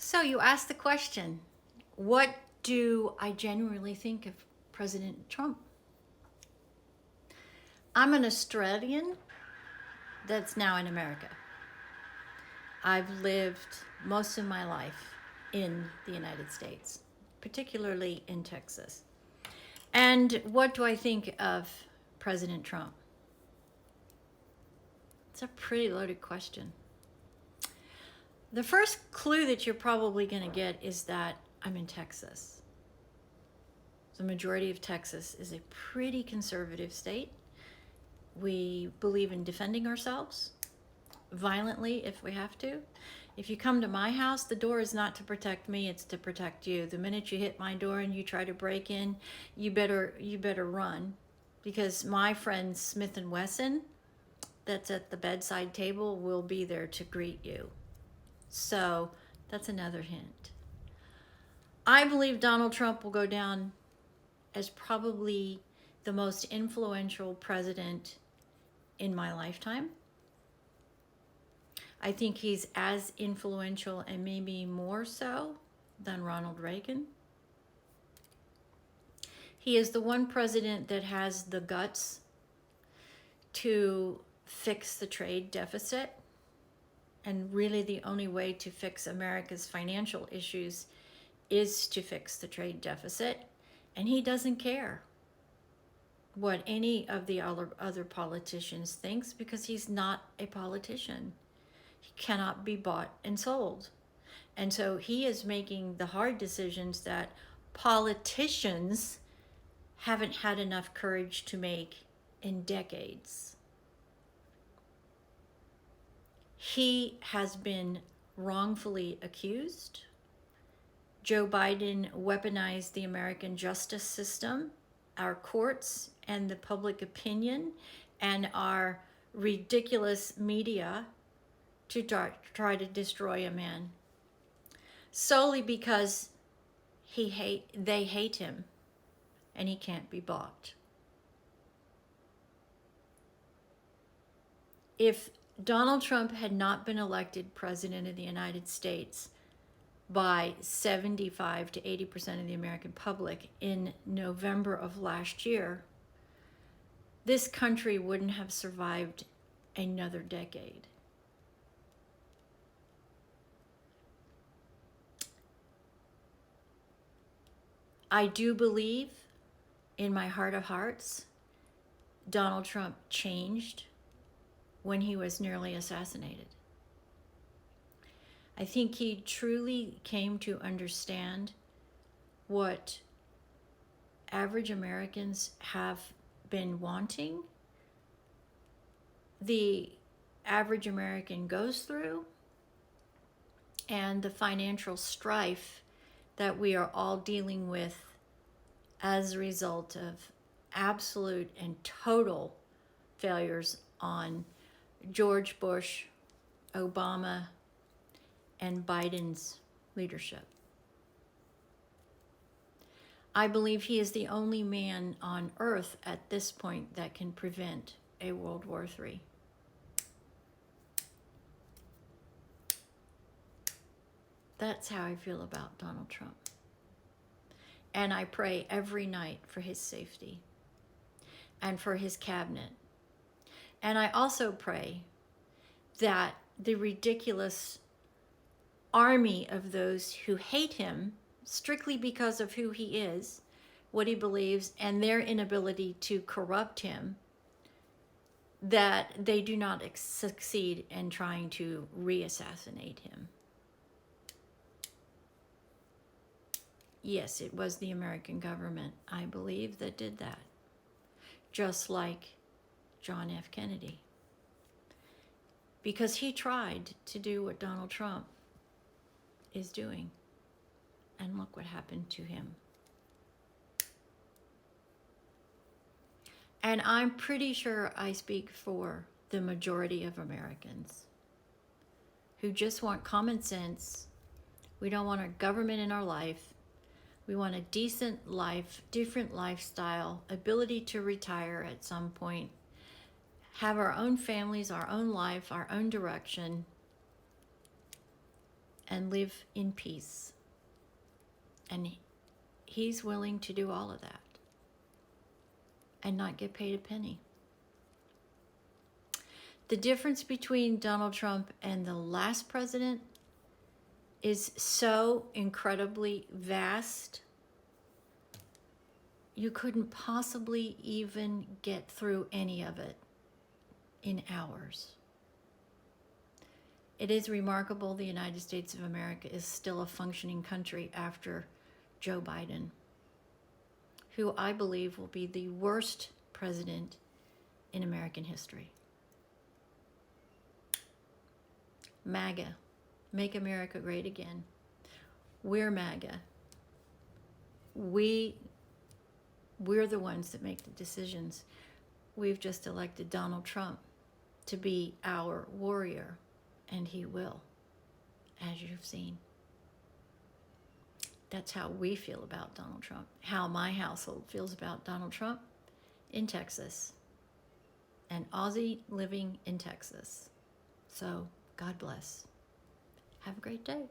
So you asked the question, what do I genuinely think of President Trump? I'm an Australian that's now in America. I've lived most of my life in the United States, particularly in Texas. And what do I think of President Trump? It's a pretty loaded question. The first clue that you're probably going to get is that I'm in Texas. The majority of Texas is a pretty conservative state. We believe in defending ourselves violently if we have to. If you come to my house, the door is not to protect me, it's to protect you. The minute you hit my door and you try to break in, you better run, because my friend Smith and Wesson that's at the bedside table will be there to greet you. So that's another hint. I believe Donald Trump will go down as probably the most influential president in my lifetime. I think he's as influential and maybe more so than Ronald Reagan. He is the one president that has the guts to fix the trade deficit. And really the only way to fix America's financial issues is to fix the trade deficit. And he doesn't care what any of the other politicians thinks, because he's not a politician. He cannot be bought and sold. And so he is making the hard decisions that politicians haven't had enough courage to make in decades. He has been wrongfully accused. Joe Biden weaponized the American justice system, our courts, and the public opinion, and our ridiculous media to try to destroy a man, solely because they hate him and he can't be bought. If Donald Trump had not been elected president of the United States by 75 to 80% of the American public in November of last year, this country wouldn't have survived another decade. I do believe, in my heart of hearts, Donald Trump changed when he was nearly assassinated. I think he truly came to understand what average Americans have been wanting, the average American goes through, and the financial strife that we are all dealing with as a result of absolute and total failures on George Bush, Obama, and Biden's leadership. I believe he is the only man on earth at this point that can prevent a World War III. That's how I feel about Donald Trump. And I pray every night for his safety and for his cabinet. And I also pray that the ridiculous army of those who hate him strictly because of who he is, what he believes, and their inability to corrupt him, that they do not succeed in trying to re-assassinate him. Yes, it was the American government, I believe, that did that. Just like John F. Kennedy. Because he tried to do what Donald Trump is doing. And look what happened to him. And I'm pretty sure I speak for the majority of Americans who just want common sense. We don't want a government in our life. We want a decent life, different lifestyle, ability to retire at some point, have our own families, our own life, our own direction, and live in peace. And he's willing to do all of that and not get paid a penny. The difference between Donald Trump and the last president is so incredibly vast, you couldn't possibly even get through any of it in hours. It is remarkable the United States of America is still a functioning country after Joe Biden, who I believe will be the worst president in American history. MAGA, Make America Great Again. We're MAGA. We're the ones that make the decisions. We've just elected Donald Trump to be our warrior, and he will, as you've seen. That's how we feel about Donald Trump, how my household feels about Donald Trump in Texas, an Aussie living in Texas. So God bless. Have a great day.